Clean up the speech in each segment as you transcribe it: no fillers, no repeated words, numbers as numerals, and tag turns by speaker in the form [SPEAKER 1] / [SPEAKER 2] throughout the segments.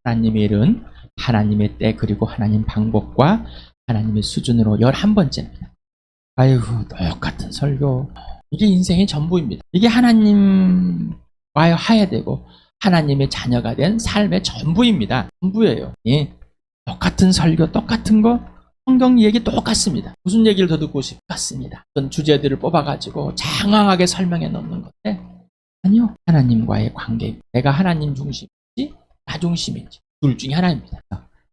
[SPEAKER 1] 하나님의 일은 하나님의 때 그리고 하나님 방법과 하나님의 수준으로 11번째입니다. 아이고 똑같은 설교. 이게 인생의 전부입니다. 이게 하나님과의 화해되고 하나님의 자녀가 된 삶의 전부입니다. 전부예요. 예. 똑같은 설교, 똑같은 거, 성경 얘기 똑같습니다. 무슨 얘기를 더 듣고 싶습니다. 어떤 주제들을 뽑아가지고 장황하게 설명해 놓는 건데 아니요. 하나님과의 관계. 내가 하나님 중심인지 나 중심인지 둘 중에 하나입니다.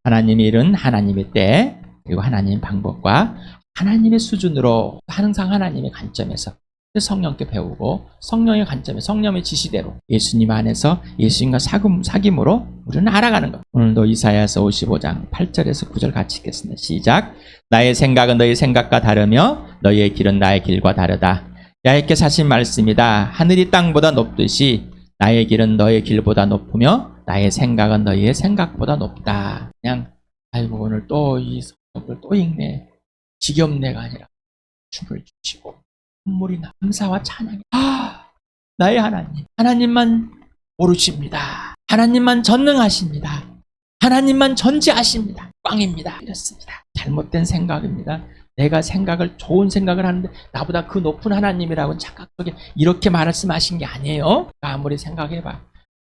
[SPEAKER 1] 하나님의 일은 하나님의 때 그리고 하나님의 방법과 하나님의 수준으로 항상 하나님의 관점에서 성령께 배우고 성령의 관점에 성령의 지시대로 예수님 안에서 예수님과 사귐으로 우리는 알아가는 것. 오늘도 이사야서 55장 8절에서 9절 같이 읽겠습니다. 시작. 나의 생각은 너희 생각과 다르며 너희의 길은 나의 길과 다르다. 야훼께서 하신 말씀이다. 하늘이 땅보다 높듯이 나의 길은 너의 길보다 높으며 나의 생각은 너희의 생각보다 높다. 그냥 아이고 오늘 또 이 성경을 또 읽네. 지겹네가 아니라 춤을 추시고 눈물이 나. 감사와 찬양이 나의 하나님만 모르십니다. 하나님만 전능하십니다. 하나님만 전지하십니다. 꽝입니다. 이렇습니다. 잘못된 생각입니다. 내가 좋은 생각을 하는데 나보다 그 높은 하나님이라고 착각 속에 이렇게 말씀하신 게 아니에요. 아무리 생각해봐.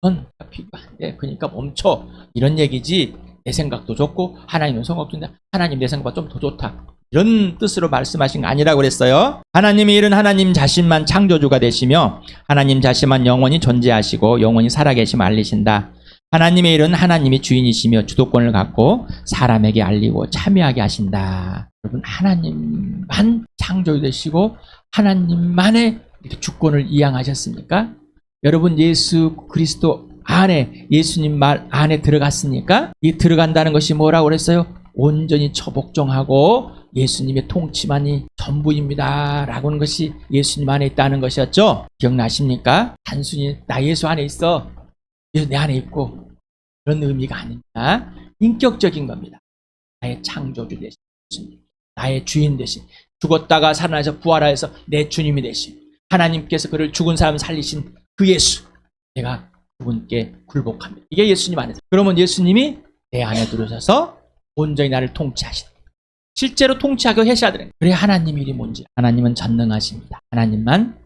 [SPEAKER 1] 넌 비교 안 돼. 그러니까 멈춰. 이런 얘기지. 내 생각도 좋고 하나님의 생각도 좋은데 하나님 내 생각보다 좀 더 좋다. 이런 뜻으로 말씀하신 거 아니라고 그랬어요. 하나님의 일은 하나님 자신만 창조주가 되시며 하나님 자신만 영원히 존재하시고 영원히 살아계심을 알리신다. 하나님의 일은 하나님이 주인이시며 주도권을 갖고 사람에게 알리고 참여하게 하신다. 여러분 하나님만 창조주 되시고 하나님만의 이렇게 주권을 이양하셨습니까? 여러분 예수 그리스도 안에 예수님 말 안에 들어갔습니까? 이 들어간다는 것이 뭐라고 그랬어요? 온전히 처복종하고 예수님의 통치만이 전부입니다 라고는 것이 예수님 안에 있다는 것이었죠. 기억나십니까? 단순히 나 예수 안에 있어 예수 내 안에 있고 그런 의미가 아닙니다. 인격적인 겁니다. 나의 창조주 되신 나의 주인 되신 죽었다가 살아나서 부활하여서 내 주님이 되신 하나님께서 그를 죽은 사람 살리신 그 예수 내가 그분께 굴복합니다. 이게 예수님 안에서. 그러면 예수님이 내 안에 들어서서 온전히 나를 통치하시다. 실제로 통치하게 하셔야 되는. 그래 하나님 일이 뭔지. 하나님은 전능하십니다. 하나님만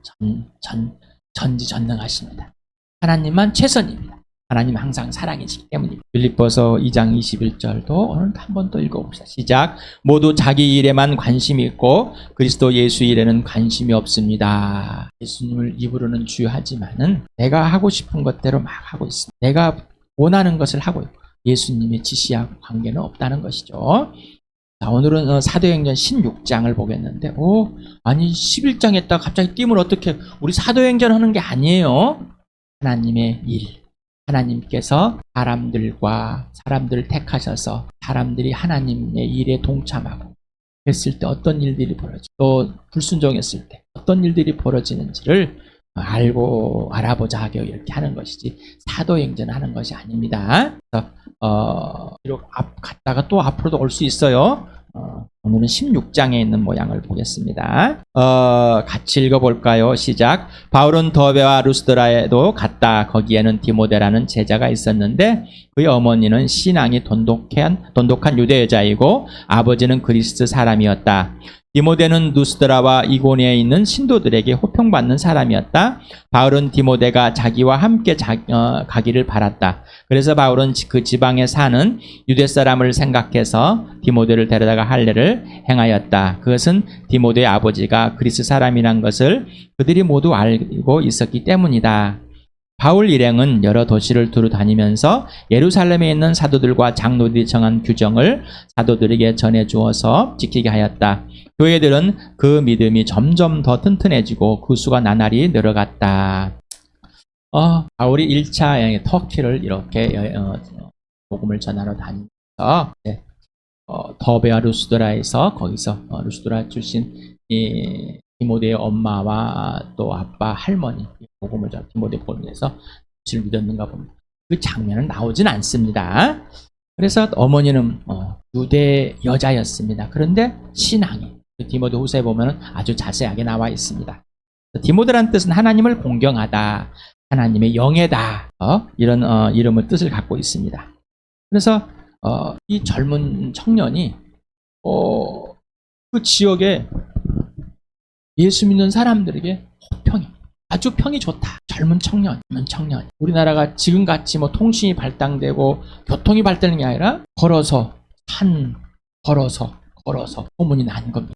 [SPEAKER 1] 전지전능하십니다. 하나님만 최선입니다. 하나님 항상 사랑이시기 때문입니다. 빌립보서 2장 21절도 오늘 한 번 더 읽어봅시다. 시작. 모두 자기 일에만 관심이 있고 그리스도 예수 일에는 관심이 없습니다. 예수님을 입으로는 주하지만은 내가 하고 싶은 것대로 막 하고 있습니다. 내가 원하는 것을 하고 있고 예수님의 지시하고 관계는 없다는 것이죠. 자, 오늘은 사도행전 16장을 보겠는데 아니 11장 했다가 갑자기 띄면 어떻게 우리 사도행전 하는 게 아니에요. 하나님의 일. 하나님께서 사람들을 택하셔서 사람들이 하나님의 일에 동참하고 했을 때 어떤 일들이 벌어지고 또 불순종했을 때 어떤 일들이 벌어지는지를 알고 알아보자 하게 이렇게 하는 것이지 사도행전 하는 것이 아닙니다. 그래서 비록 갔다가 또 앞으로도 올 수 있어요. 오늘은 16장에 있는 모양을 보겠습니다. 같이 읽어볼까요? 시작. 바울은 더베와 루스드라에도 갔다. 거기에는 디모데라는 제자가 있었는데 그의 어머니는 신앙이 돈독한 유대 여자이고 아버지는 그리스 사람이었다. 디모데는 루스드라와 이고니에 있는 신도들에게 호평받는 사람이었다. 바울은 디모데가 자기와 함께 가기를 바랐다. 그래서 바울은 그 지방에 사는 유대 사람을 생각해서 디모데를 데려다가 할례를 행하였다. 그것은 디모데의 아버지가 그리스 사람이란 것을 그들이 모두 알고 있었기 때문이다. 바울 일행은 여러 도시를 두루 다니면서 예루살렘에 있는 사도들과 장로들이 정한 규정을 사도들에게 전해주어서 지키게 하였다. 교회들은 그 믿음이 점점 더 튼튼해지고 그 수가 나날이 늘어갔다. 바울이 1차 터키를 이렇게 복음을 전하러 다니면서 더베와 루스드라에서 거기서 루스드라 출신 디모데의 엄마와 또 아빠, 할머니 복음을 전 디모데 보면서 예수를 믿었는가 봅니다. 그 장면은 나오진 않습니다. 그래서 어머니는 유대 여자였습니다. 그런데 신앙이 디모데 후서에 보면 아주 자세하게 나와 있습니다. 디모데란 뜻은 하나님을 공경하다, 하나님의 영예다 이런 뜻을 갖고 있습니다. 그래서 이 젊은 청년이 그 지역에 예수 믿는 사람들에게 호평이 아주 평이 좋다. 젊은 청년. 우리나라가 지금같이 뭐 통신이 발달되고 교통이 발달하는 게 아니라 걸어서 소문이 난 겁니다.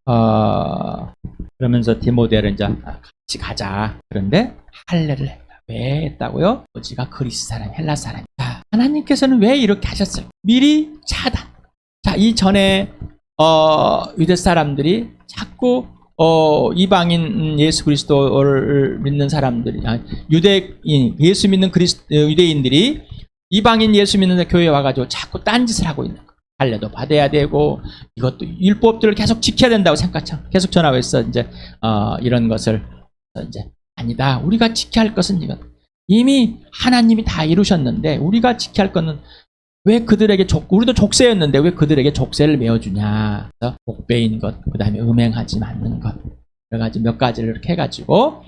[SPEAKER 1] 그러면서 디모데를 이제 같이 가자. 그런데 할례를 했다. 왜 했다고요? 아버지가 그리스 사람, 헬라 사람. 자, 하나님께서는 왜 이렇게 하셨어요? 미리 차단. 자, 이전에 유대 사람들이 자꾸 이방인 예수 그리스도를 믿는 사람들이 유대인 예수 믿는 유대인들이 이방인 예수 믿는 교회에 와가지고 자꾸 딴짓을 하고 있는 거예요. 할례도 받아야 되고 이것도 율법들을 계속 지켜야 된다고 생각하죠. 계속 전하고 있어. 이제 이런 것을 이제 아니다. 우리가 지켜야 할 것은 이것. 이미 하나님이 다 이루셨는데 우리가 지켜야 할 것은 왜 그들에게 우리도 족쇄였는데 왜 그들에게 족쇄를 메어주냐. 복배인 것, 그 다음에 음행하지 않는 것, 여러 가지 몇 가지를 이렇게 해가지고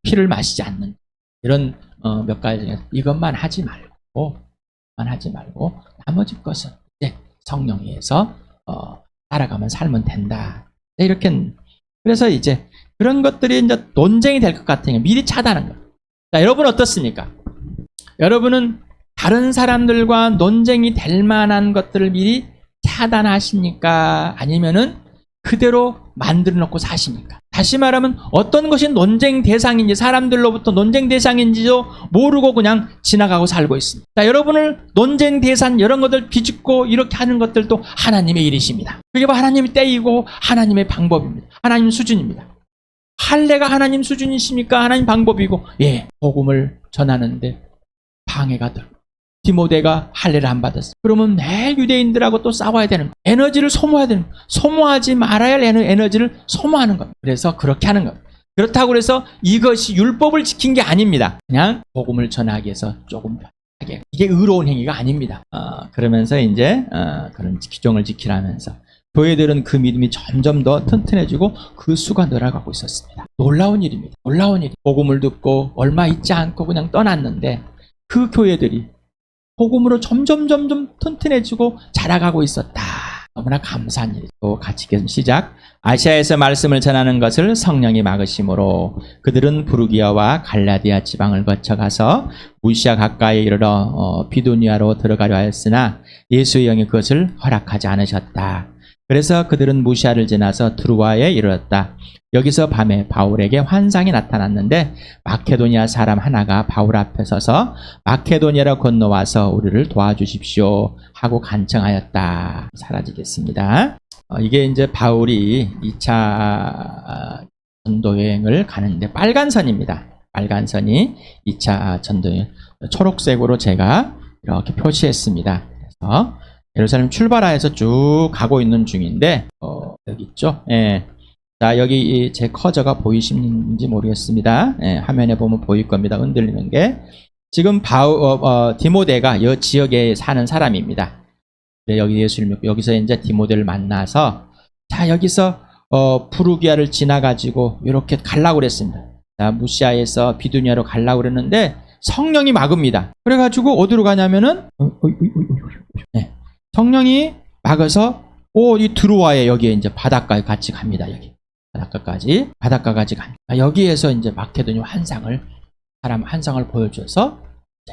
[SPEAKER 1] 피를 마시지 않는 이런 몇 가지 이것만 하지 말고 나머지 것은 이제 성령에 의해서 따라가면 살면 된다. 이렇게 그래서 이제 그런 것들이 이제 논쟁이 될 것 같으니까 미리 차단하는 거예요. 자, 여러분 어떻습니까? 여러분은 다른 사람들과 논쟁이 될 만한 것들을 미리 차단하십니까? 아니면은 그대로 만들어 놓고 사십니까? 다시 말하면 어떤 것이 논쟁 대상인지 사람들로부터 논쟁 대상인지도 모르고 그냥 지나가고 살고 있습니다. 자, 여러분을 논쟁 대상 이런 것들 비집고 이렇게 하는 것들도 하나님의 일이십니다. 그게 바로 하나님의 때이고 하나님의 방법입니다. 하나님 수준입니다. 할례가 하나님 수준이십니까? 하나님 방법이고 예, 복음을 전하는데 방해가 들고 디모데가 할례를 안 받았어. 그러면 매일 유대인들하고 또 싸워야 되는 거야. 에너지를 소모해야 되는 거야. 소모하지 말아야 할 에너지를 소모하는 겁니다. 그래서 그렇게 하는 겁니다. 그렇다고 해서 이것이 율법을 지킨 게 아닙니다. 그냥 복음을 전하기 위해서 조금 편하게. 이게 의로운 행위가 아닙니다. 그러면서 이제 그런 규정을 지키라면서 교회들은 그 믿음이 점점 더 튼튼해지고 그 수가 늘어가고 있었습니다. 놀라운 일입니다. 놀라운 일. 복음을 듣고 얼마 있지 않고 그냥 떠났는데 그 교회들이 복음으로 점점 튼튼해지고 자라가고 있었다. 너무나 감사한 일이고 같이 시작. 아시아에서 말씀을 전하는 것을 성령이 막으심으로 그들은 부르기아와 갈라디아 지방을 거쳐가서 무시아 가까이 이르러 비두니아로 들어가려 하였으나 예수의 영이 그것을 허락하지 않으셨다. 그래서 그들은 무시아를 지나서 드루아에 이르렀다. 여기서 밤에 바울에게 환상이 나타났는데 마케도니아 사람 하나가 바울 앞에 서서 마케도니아로 건너와서 우리를 도와주십시오 하고 간청하였다. 사라지겠습니다. 이게 이제 바울이 2차 전도여행을 가는데 빨간선입니다. 빨간선이 2차 전도여행 초록색으로 제가 이렇게 표시했습니다. 그래서 예루살렘 출발하여서 쭉 가고 있는 중인데 여기 있죠. 예. 자, 여기 제 커저가 보이시는지 모르겠습니다. 예, 화면에 보면 보일 겁니다. 흔들리는 게. 지금 디모데가 이 지역에 사는 사람입니다. 여기서 이제 디모데를 만나서 자, 여기서 부르기아를 지나가지고 이렇게 가려고 그랬습니다. 자, 무시아에서 비두니아로 가려고 그랬는데 성령이 막읍니다. 그래가지고 어디로 가냐면은 네. 성령이 막아서 이 드루아에 여기에 이제 바닷가에 같이 갑니다. 여기 바닷가까지 갑니다. 여기에서 이제 마케도니아 환상을 보여줘서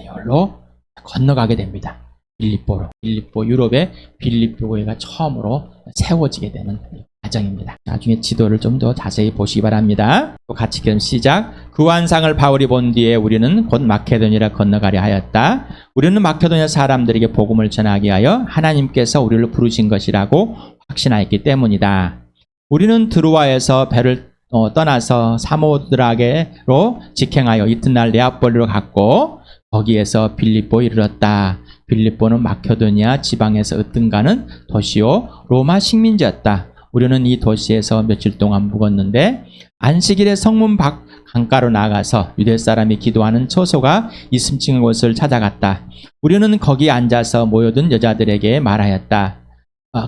[SPEAKER 1] 여기로 건너가게 됩니다. 유럽의 빌립보 교회가 처음으로 세워지게 되는 과정입니다. 나중에 지도를 좀 더 자세히 보시기 바랍니다. 또 같이 그럼 시작. 그 환상을 바울이 본 뒤에 우리는 곧 마케도니아로 건너가려 하였다. 우리는 마케도니아 사람들에게 복음을 전하게 하여 하나님께서 우리를 부르신 것이라고 확신하였기 때문이다. 우리는 드루아에서 배를 떠나서 사모드라게로 직행하여 이튿날 네아폴리로 갔고 거기에서 빌립보에 이르렀다. 빌립보는 마케도니아 지방에서 으뜸가는 도시요 로마 식민지였다. 우리는 이 도시에서 며칠 동안 묵었는데 안식일에 성문 밖 강가로 나가서 유대 사람이 기도하는 처소가 있음층의 곳을 찾아갔다. 우리는 거기 앉아서 모여든 여자들에게 말하였다.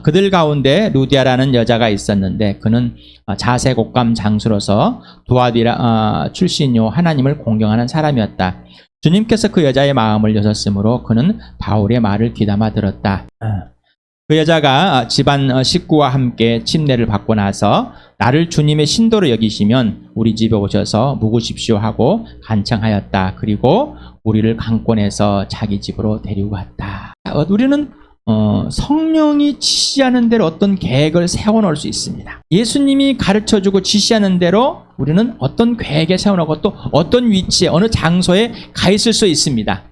[SPEAKER 1] 그들 가운데 루디아라는 여자가 있었는데 그는 자색 옷감 장수로서 두아디라 출신요 하나님을 공경하는 사람이었다. 주님께서 그 여자의 마음을 여셨으므로 그는 바울의 말을 귀담아 들었다. 그 여자가 집안 식구와 함께 침례를 받고 나서 나를 주님의 신도로 여기시면 우리 집에 오셔서 묵으십시오 하고 간청하였다. 그리고 우리를 강권해서 자기 집으로 데리고 갔다. 우리는 성령이 지시하는 대로 어떤 계획을 세워놓을 수 있습니다. 예수님이 가르쳐주고 지시하는 대로 우리는 어떤 계획에 세워놓고 또 어떤 위치에 어느 장소에 가 있을 수 있습니다.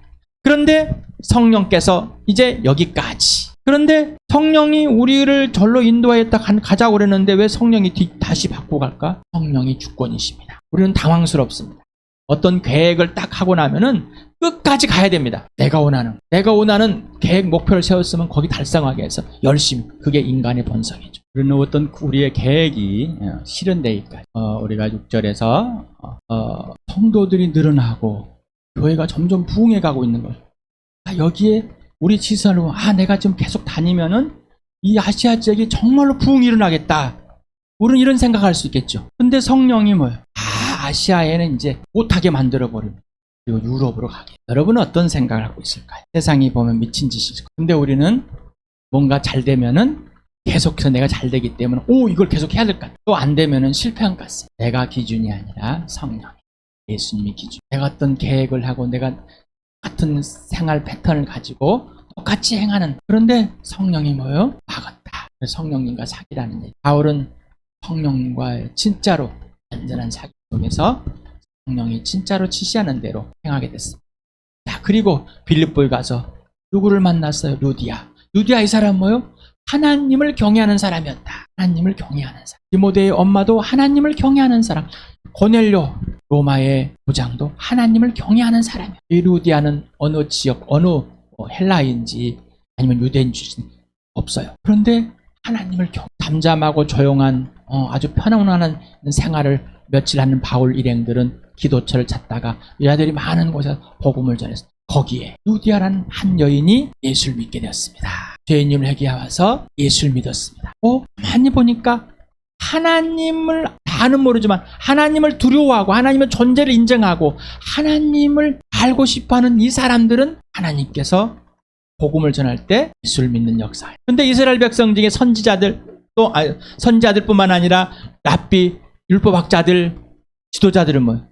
[SPEAKER 1] 그런데 성령께서 이제 여기까지. 그런데 성령이 우리를 절로 인도하였다 가자고 그랬는데 왜 성령이 다시 바꾸고 갈까? 성령이 주권이십니다. 우리는 당황스럽습니다. 어떤 계획을 딱 하고 나면은 끝까지 가야 됩니다. 내가 원하는 계획, 목표를 세웠으면 거기 달성하게 해서 열심히. 그게 인간의 본성이죠. 우리는 어떤 우리의 계획이 실현되기까지 우리가 6절에서 성도들이 늘어나고 교회가 점점 부흥해 가고 있는 거예요. 여기에 우리 지사를 보면 내가 지금 계속 다니면은 이 아시아 지역이 정말로 부흥이 일어나겠다. 우리는 이런 생각할 수 있겠죠. 근데 성령이 뭐예요? 아시아에는 이제 못하게 만들어버립니다. 그리고 유럽으로 가게. 여러분은 어떤 생각을 하고 있을까요? 세상이 보면 미친 짓이죠. 근데 우리는 뭔가 잘 되면은 계속해서 내가 잘 되기 때문에 이걸 계속 해야 될 것 같아. 또 안 되면은 실패한 것 같아. 내가 기준이 아니라 성령, 예수님이 기준. 내가 어떤 계획을 하고 내가 같은 생활 패턴을 가지고 똑같이 행하는. 그런데 성령이 뭐예요? 막았다. 성령님과 사귀라는 얘기. 바울은 성령님과 진짜로 완전한 사귀 속에서 성령이 진짜로 지시하는 대로 행하게 됐습니다. 자, 그리고 빌립보에 가서 누구를 만났어요? 루디아. 루디아 이 사람 뭐예요? 하나님을 경외하는 사람이었다. 하나님을 경외하는 사람. 디모데의 엄마도 하나님을 경외하는 사람. 고넬료 로마의 부장도 하나님을 경외하는 사람이에요. 이 루디아는 어느 지역, 어느 헬라인지 아니면 유대인지 없어요. 그런데 하나님을 담잠하고 조용한 아주 편안한 생활을 며칠 하는 바울 일행들은 기도처를 찾다가 여자들이 많은 곳에서 복음을 전했어요. 거기에 루디아라는 한 여인이 예수를 믿게 되었습니다. 죄인임을 회개하와서 예수를 믿었습니다. 많이 보니까 하나님을 다는 모르지만 하나님을 두려워하고 하나님의 존재를 인정하고 하나님을 알고 싶어하는 이 사람들은 하나님께서 복음을 전할 때 예수를 믿는 역사예요. 그런데 이스라엘 백성 중에 선지자들뿐만 아니라 랍비, 율법학자들, 지도자들은 뭐예요?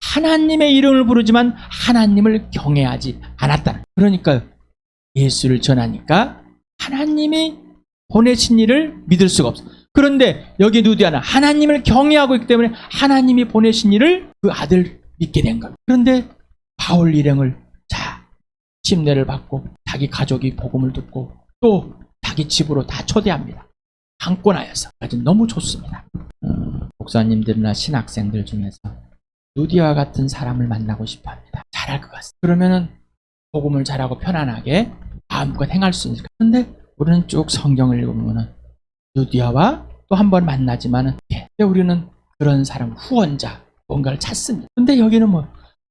[SPEAKER 1] 하나님의 이름을 부르지만 하나님을 경외하지 않았다는. 그러니까 예수를 전하니까 하나님이 보내신 이를 믿을 수가 없어. 그런데 여기 루디아는 하나님을 경외하고 있기 때문에 하나님이 보내신 이를 그 아들 믿게 된 거예요. 그런데 바울 일행을 침례를 받고 자기 가족이 복음을 듣고 또 자기 집으로 다 초대합니다. 강권하여서. 너무 좋습니다. 목사님들이나 신학생들 중에서 루디아와 같은 사람을 만나고 싶어 합니다. 잘할 것 같습니다. 그러면은 복음을 잘하고 편안하게 마음껏 행할 수 있을까? 그런데 우리는 쭉 성경을 읽으면은 루디아와 또 한 번 만나지만은 우리는 그런 사람 후원자 뭔가를 찾습니다. 근데 여기는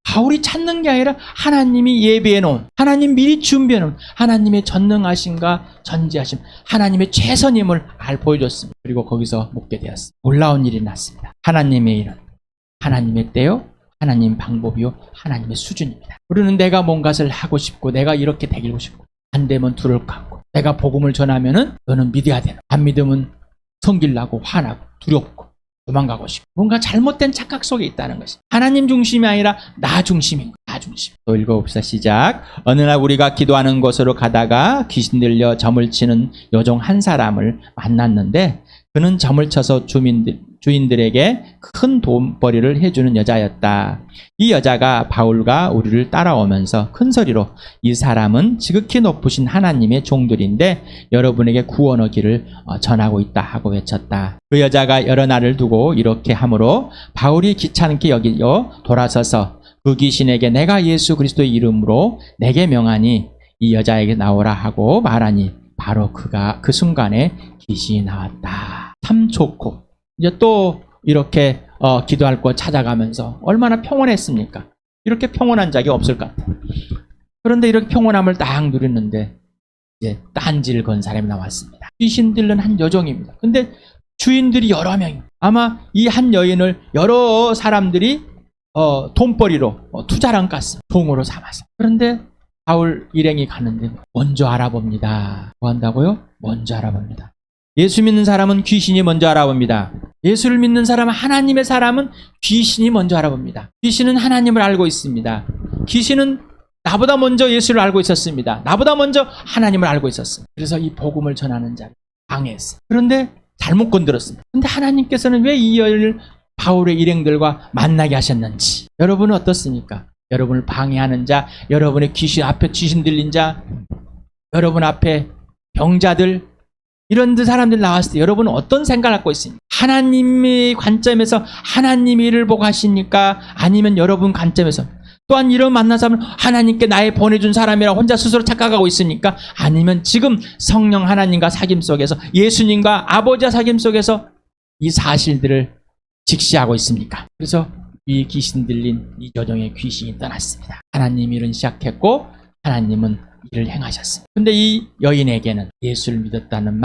[SPEAKER 1] 바울이 찾는 게 아니라 하나님이 예비해 놓은, 하나님 미리 준비해 놓은 하나님의 전능하심과 전지하심, 하나님의 최선임을 보여줬습니다. 그리고 거기서 묵게 되었습니다. 놀라운 일이 났습니다. 하나님의 일은 하나님의 때요, 하나님 방법이요, 하나님의 수준입니다. 우리는 내가 뭔가를 하고 싶고 내가 이렇게 되기고 싶고 안 되면 둘을 갖고 내가 복음을 전하면은 너는 믿어야 되는, 안 믿으면 성질나고 화나고 두렵고 도망가고 싶고 뭔가 잘못된 착각 속에 있다는 것이 하나님 중심이 아니라 나 중심인 거야. 나 중심. 또 읽어봅시다. 시작. 어느 날 우리가 기도하는 곳으로 가다가 귀신 들려 점을 치는 여종 한 사람을 만났는데 그는 점을 쳐서 주인들에게 큰 돈벌이를 해주는 여자였다. 이 여자가 바울과 우리를 따라오면서 큰 소리로 이 사람은 지극히 높으신 하나님의 종들인데 여러분에게 구원의 길을 전하고 있다 하고 외쳤다. 그 여자가 여러 날을 두고 이렇게 하므로 바울이 귀찮게 여기어 돌아서서 그 귀신에게 내가 예수 그리스도의 이름으로 내게 명하니 이 여자에게 나오라 하고 말하니 바로 그 순간에 귀신이 나왔다. 참 좋고 이제 또 이렇게 기도할 곳 찾아가면서 얼마나 평온했습니까? 이렇게 평온한 적이 없을 것 같아요. 그런데 이렇게 평온함을 딱 누리는데 이제 딴지를 건 사람이 나왔습니다. 귀신 들른 한 여종입니다. 근데 주인들이 여러 명입니다. 아마 이 한 여인을 여러 사람들이 돈벌이로 투자랑 깠어. 종으로 삼아서. 그런데 바울 일행이 가는데 먼저 알아봅니다. 뭐 한다고요? 먼저 알아봅니다. 예수 믿는 사람은 귀신이 먼저 알아봅니다. 예수를 믿는 사람은, 하나님의 사람은 귀신이 먼저 알아봅니다. 귀신은 하나님을 알고 있습니다. 귀신은 나보다 먼저 예수를 알고 있었습니다. 나보다 먼저 하나님을 알고 있었습니다. 그래서 이 복음을 전하는 자를 방해했어요. 그런데 잘못 건드렸습니다. 그런데 하나님께서는 왜 이 여인을 바울의 일행들과 만나게 하셨는지. 여러분은 어떻습니까? 여러분을 방해하는 자, 여러분의 귀신 앞에 귀신 들린 자, 여러분 앞에 병자들, 이런 사람들 나왔을 때 여러분은 어떤 생각을 갖고 있습니까? 하나님의 관점에서 하나님의 일을 보고 하십니까? 아니면 여러분 관점에서 또한 이런 만난 사람은 하나님께 나의 보내준 사람이라 혼자 스스로 착각하고 있습니까? 아니면 지금 성령 하나님과 사귐 속에서, 예수님과 아버지와 사귐 속에서 이 사실들을 직시하고 있습니까? 그래서 이 귀신 들린 이 여종의 귀신이 떠났습니다. 하나님이 일은 시작했고 하나님은 일을 행하셨습니다. 근데 이 여인에게는 예수를 믿었다는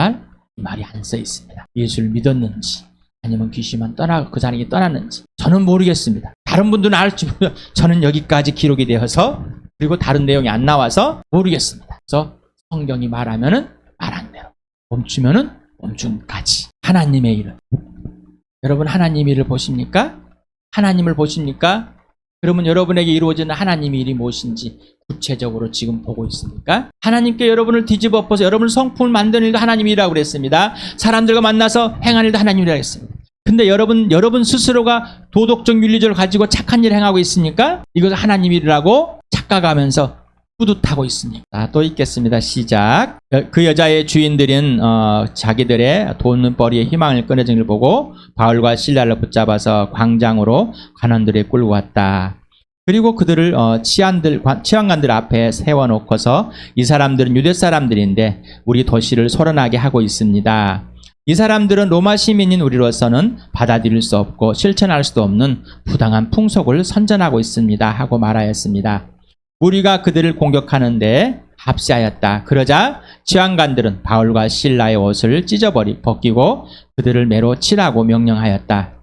[SPEAKER 1] 이 말이 안 써 있습니다. 예수를 믿었는지 아니면 귀신만 떠나고 그 사람이 떠났는지 저는 모르겠습니다. 다른 분들은 알지 모르겠어요. 저는 여기까지 기록이 되어서, 그리고 다른 내용이 안 나와서 모르겠습니다. 그래서 성경이 말하면은 말한 대로, 멈추면은 멈춤까지. 하나님의 일은, 여러분 하나님의 일을 보십니까? 하나님을 보십니까? 그러면 여러분에게 이루어지는 하나님의 일이 무엇인지 구체적으로 지금 보고 있습니까? 하나님께 여러분을 뒤집어 엎어서 여러분을 성품을 만드는 일도 하나님이라고 그랬습니다. 사람들과 만나서 행하는 일도 하나님이라고 했습니다. 근데 여러분 스스로가 도덕적 윤리적을 가지고 착한 일을 행하고 있습니까? 이것을 하나님 일이라고 착각하면서 뿌듯하고 있습니다. 또 읽겠습니다. 시작. 그 여자의 주인들은 자기들의 돈벌이의 희망을 끊어진 걸 보고 바울과 실라를 붙잡아서 광장으로 관원들에 끌고 왔다. 그리고 그들을 치안관들 앞에 세워놓고서 이 사람들은 유대 사람들인데 우리 도시를 소란하게 하고 있습니다. 이 사람들은 로마 시민인 우리로서는 받아들일 수 없고 실천할 수도 없는 부당한 풍속을 선전하고 있습니다 하고 말하였습니다. 우리가 그들을 공격하는데 합세하였다. 그러자 치안관들은 바울과 실라의 옷을 벗기고 그들을 매로 치라고 명령하였다.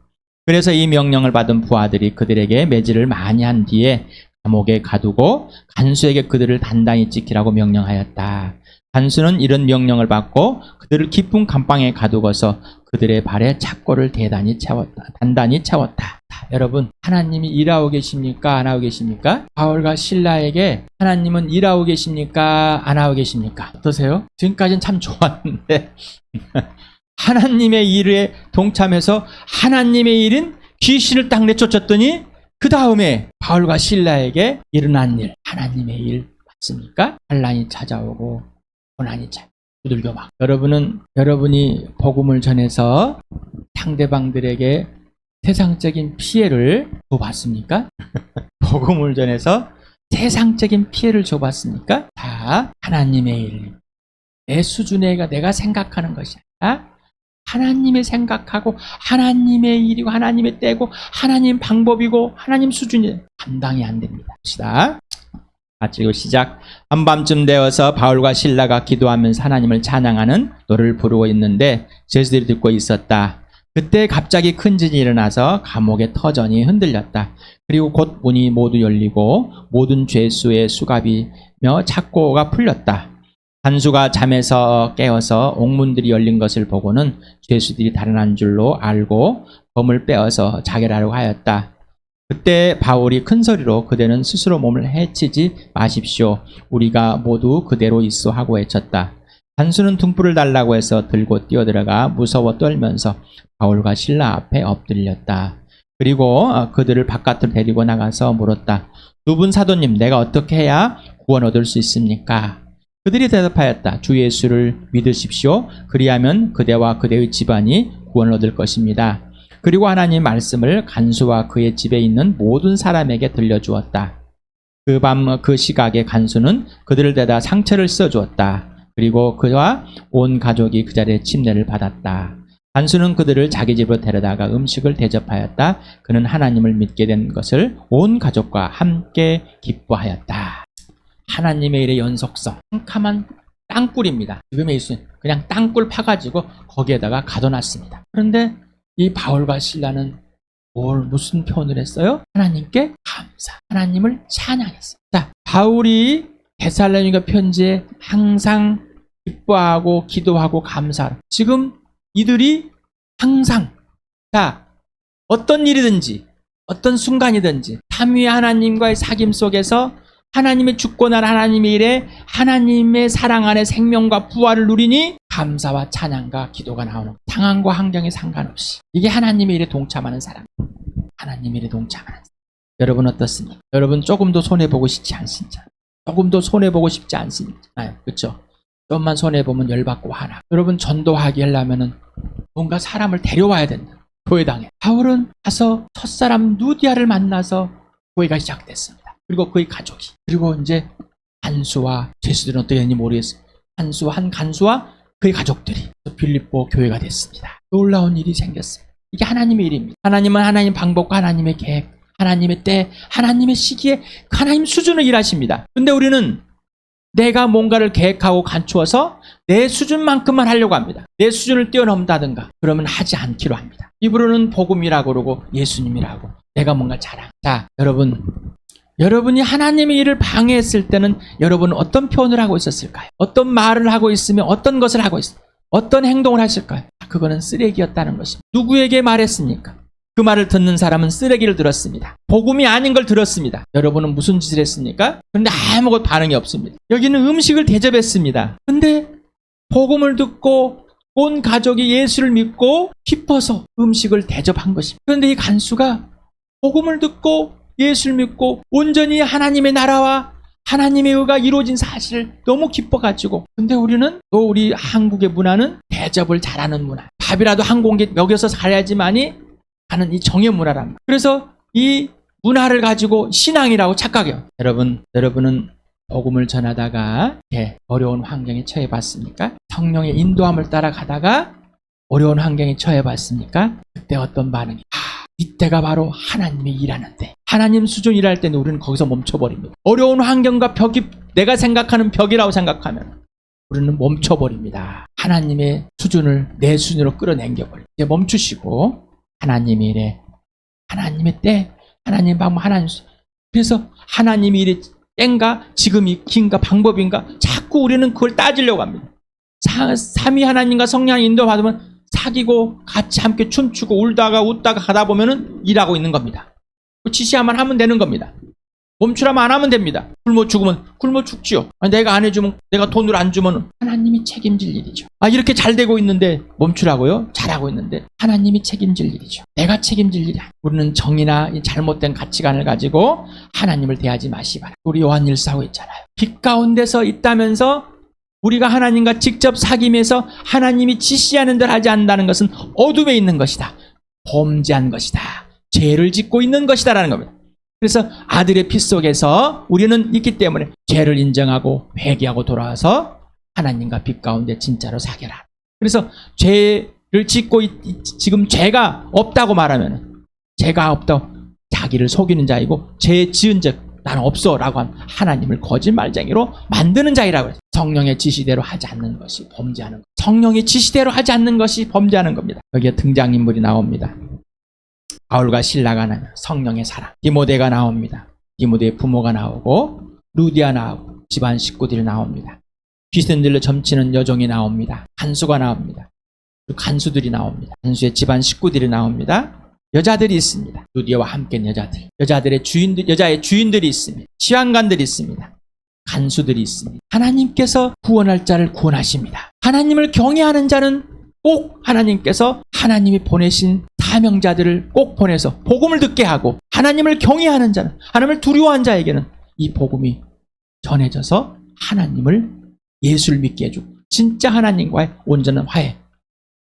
[SPEAKER 1] 그래서 이 명령을 받은 부하들이 그들에게 매질을 많이 한 뒤에 감옥에 가두고 간수에게 그들을 단단히 지키라고 명령하였다. 간수는 이런 명령을 받고 그들을 깊은 감방에 가두고서 그들의 발에 착고를 단단히 채웠다. 여러분, 하나님이 일하고 계십니까? 안 하고 계십니까? 바울과 실라에게 하나님은 일하고 계십니까? 안 하고 계십니까? 어떠세요? 지금까지는 참 좋았는데 하나님의 일에 동참해서 하나님의 일은 귀신을 딱 내쫓았더니 그 다음에 바울과 실라에게 일어난 일, 하나님의 일 맞습니까? 환난이 찾아오고 고난이 두들겨 막. 여러분이 복음을 전해서 상대방들에게 세상적인 피해를 줘봤습니까? 복음을 전해서 세상적인 피해를 줘봤습니까? 다 하나님의 일, 내 수준에 내가 생각하는 것이 아니라 하나님의 생각하고 하나님의 일이고 하나님의 때고 하나님 방법이고 하나님 수준이 감당이 안 됩니다. 봅시다. 그리고 시작. 한밤쯤 되어서 바울과 실라가 기도하면서 하나님을 찬양하는 노래를 부르고 있는데 제수들이 듣고 있었다. 그때 갑자기 큰 진이 일어나서 감옥의 터전이 흔들렸다. 그리고 곧 문이 모두 열리고 모든 죄수의 수갑이며 착고가 풀렸다. 간수가 잠에서 깨어서 옥문들이 열린 것을 보고는 죄수들이 달아난 줄로 알고 검을 빼어서 자결하려고 하였다. 그때 바울이 큰 소리로 그대는 스스로 몸을 해치지 마십시오. 우리가 모두 그대로 있어 하고 외쳤다. 간수는 등불을 달라고 해서 들고 뛰어들어가 무서워 떨면서 바울과 실라 앞에 엎드렸다. 그리고 그들을 바깥으로 데리고 나가서 물었다. 두 분 사도님, 내가 어떻게 해야 구원 얻을 수 있습니까? 그들이 대답하였다. 주 예수를 믿으십시오. 그리하면 그대와 그대의 집안이 구원을 얻을 것입니다. 그리고 하나님 말씀을 간수와 그의 집에 있는 모든 사람에게 들려주었다. 그 밤 그 시각에 간수는 그들을 대다 상처를 써주었다. 그리고 그와 온 가족이 그 자리에 침례를 받았다. 간수는 그들을 자기 집으로 데려다가 음식을 대접하였다. 그는 하나님을 믿게 된 것을 온 가족과 함께 기뻐하였다. 하나님의 일의 연속성, 캄캄한 땅굴입니다. 지금의 예수는 그냥 땅굴 파가지고 거기에다가 가둬놨습니다. 그런데 이 바울과 실라는 무슨 표현을 했어요? 하나님께 감사. 하나님을 찬양했어요. 자, 바울이 데살로니가 편지에 항상 기뻐하고 기도하고 감사하라. 지금 이들이 항상, 자, 어떤 일이든지 어떤 순간이든지 삼위의 하나님과의 사귐 속에서 하나님의 주권한 하나님의 일에 하나님의 사랑 안에 생명과 부활을 누리니 감사와 찬양과 기도가 나오는, 상황과 환경에 상관없이 이게 하나님의 일에 동참하는 사람, 하나님의 일에 동참하는 사람. 여러분 어떻습니까? 여러분 조금도 손해보고 싶지 않습니까? 조금도 손해보고 싶지 않습니까? 그렇죠? 좀만 손해보면 열받고 화나. 여러분 전도하기 하려면은 뭔가 사람을 데려와야 된다. 교회당에 바울은 가서 첫사람 누디아를 만나서 교회가 시작됐습니다. 그리고 그의 가족이, 그리고 이제 간수와, 제수들은 어떻게 했는지 모르겠어요. 한 간수와 그의 가족들이 빌립보 교회가 됐습니다. 놀라운 일이 생겼어요. 이게 하나님의 일입니다. 하나님은 하나님 방법과 하나님의 계획, 하나님의 때, 하나님의 시기에 하나님 수준을 일하십니다. 근데 우리는 내가 뭔가를 계획하고 갖추어서 내 수준만큼만 하려고 합니다. 내 수준을 뛰어넘다든가 그러면 하지 않기로 합니다. 입으로는 복음이라고 그러고 예수님이라고 내가 뭔가 자랑. 자, 여러분이 하나님의 일을 방해했을 때는 여러분은 어떤 표현을 하고 있었을까요? 어떤 말을 하고 있으면 어떤 것을 하고 있어요? 어떤 행동을 하실까요? 그거는 쓰레기였다는 것입니다. 누구에게 말했습니까? 그 말을 듣는 사람은 쓰레기를 들었습니다. 복음이 아닌 걸 들었습니다. 여러분은 무슨 짓을 했습니까? 그런데 아무것도 반응이 없습니다. 여기는 음식을 대접했습니다. 근데 복음을 듣고 온 가족이 예수를 믿고 기뻐서 음식을 대접한 것입니다. 그런데 이 간수가 복음을 듣고 예수를 믿고 온전히 하나님의 나라와 하나님의 의가 이루어진 사실을 너무 기뻐가지고, 근데 우리는 또 우리 한국의 문화는 대접을 잘하는 문화, 밥이라도 한 공기 먹여서 살아야지만이 하는 이 정의 문화랍니다. 그래서 이 문화를 가지고 신앙이라고 착각해요. 여러분은 복음을 전하다가 어려운 환경에 처해봤습니까? 성령의 인도함을 따라가다가 어려운 환경에 처해봤습니까? 그때 어떤 반응이? 이때가 바로 하나님이 일하는데, 하나님 수준 일할 때는 우리는 거기서 멈춰버립니다. 어려운 환경과 벽이 내가 생각하는 벽이라고 생각하면 우리는 멈춰버립니다. 하나님의 수준을 내 수준으로 끌어당겨버립니다. 이제 멈추시고 하나님의 일에, 하나님의 때, 하나님 방법, 하나님 수. 그래서 하나님의 일이 땐가 지금이 긴가 방법인가 자꾸 우리는 그걸 따지려고 합니다. 삼위 하나님과 성령 인도 받으면 사귀고 같이 함께 춤추고 울다가 웃다가 가다 보면은 일하고 있는 겁니다. 지시하면 하면 되는 겁니다. 멈추라면 안 하면 됩니다. 굶어 죽으면 굶어 죽지요. 내가 안 해주면, 내가 돈을 안 주면 하나님이 책임질 일이죠. 이렇게 잘 되고 있는데 멈추라고요? 잘하고 있는데 하나님이 책임질 일이죠. 내가 책임질 일이 아니에요. 우리는 정의나 잘못된 가치관을 가지고 하나님을 대하지 마시기 바랍니다. 우리 요한일서 하고 있잖아요. 빛 가운데서 있다면서 우리가 하나님과 직접 사귐에서 하나님이 지시하는 대로 하지 않는다는 것은 어둠에 있는 것이다. 범죄한 것이다. 죄를 짓고 있는 것이다 라는 겁니다. 그래서 아들의 피 속에서 우리는 있기 때문에 죄를 인정하고 회개하고 돌아와서 하나님과 빛 가운데 진짜로 사귀라. 그래서 죄를 짓고 지금 죄가 없다고 말하면, 죄가 없다고 자기를 속이는 자이고 죄 지은 적 나는 없어 라고 하면 하나님을 거짓말쟁이로 만드는 자이라고 해요. 성령의 지시대로 하지 않는 것이 범죄하는 것. 성령의 지시대로 하지 않는 것이 범죄하는 겁니다. 여기에 등장인물이 나옵니다. 바울과 실라가 나면 성령의 사랑, 디모데가 나옵니다. 디모데의 부모가 나오고 루디아 나오고 집안 식구들이 나옵니다. 귀신 들려 점치는 여종이 나옵니다. 간수가 나옵니다. 그리고 간수들이 나옵니다. 간수의 집안 식구들이 나옵니다. 여자들이 있습니다. 루디아와 함께는 여자들의 주인들, 여자의 주인들이 있습니다. 시황관들이 있습니다. 간수들이 있습니다. 하나님께서 구원할 자를 구원하십니다. 하나님을 경외하는 자는 꼭 하나님께서 하나님이 보내신 사명자들을 꼭 보내서 복음을 듣게 하고, 하나님을 경외하는 자는, 하나님을 두려워하는 자에게는 이 복음이 전해져서 하나님을, 예수를 믿게 해주고 진짜 하나님과의 온전한 화해,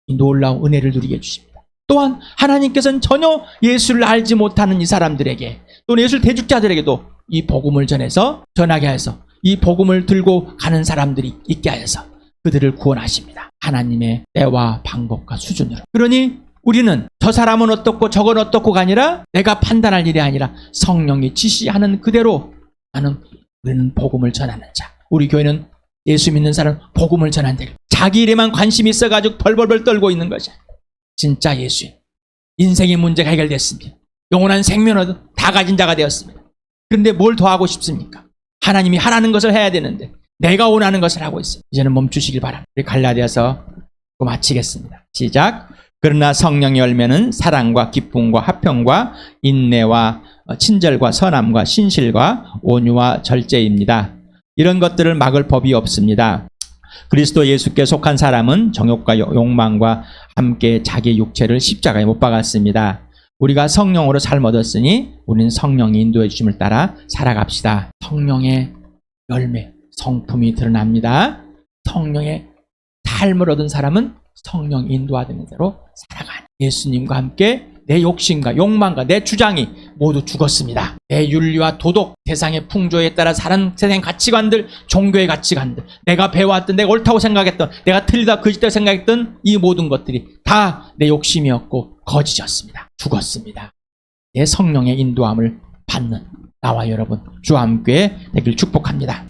[SPEAKER 1] 이 놀라운 은혜를 누리게 해주십니다. 또한 하나님께서는 전혀 예수를 알지 못하는 이 사람들에게, 또는 예수를 대적자들에게도 이 복음을 전하게 해서 이 복음을 들고 가는 사람들이 있게 하여서 그들을 구원하십니다. 하나님의 때와 방법과 수준으로. 그러니 우리는 저 사람은 어떻고 저건 어떻고가 아니라 내가 판단할 일이 아니라 성령이 지시하는 그대로 우리는 복음을 전하는 자. 우리 교회는 예수 믿는 사람 복음을 전한다. 자기 일에만 관심이 있어가지고 벌벌벌 떨고 있는 것이 진짜 예수의 인생의 문제가 해결됐습니다. 영원한 생명을 얻은 다 가진 자가 되었습니다. 그런데 뭘 더 하고 싶습니까? 하나님이 하라는 것을 해야 되는데 내가 원하는 것을 하고 있어요. 이제는 멈추시길 바랍니다. 우리 갈라디아서 마치겠습니다. 시작. 그러나 성령의 열매는 사랑과 기쁨과 화평과 인내와 친절과 선함과 신실과 온유와 절제입니다. 이런 것들을 막을 법이 없습니다. 그리스도 예수께 속한 사람은 정욕과 욕망과 함께 자기 육체를 십자가에 못 박았습니다. 우리가 성령으로 삶 얻었으니 우리는 성령이 인도해 주심을 따라 살아갑시다. 성령의 열매, 성품이 드러납니다. 성령의 삶을 얻은 사람은 성령 인도하는 대로 살아가는, 예수님과 함께 내 욕심과 욕망과 내 주장이 모두 죽었습니다. 내 윤리와 도덕, 세상의 풍조에 따라 사는 세상의 가치관들, 종교의 가치관들, 내가 배워왔던, 내가 옳다고 생각했던, 내가 틀리다 거짓다고 생각했던 이 모든 것들이 다 내 욕심이었고 거짓이었습니다. 죽었습니다. 내 성령의 인도함을 받는 나와 여러분 주와 함께 되길 축복합니다.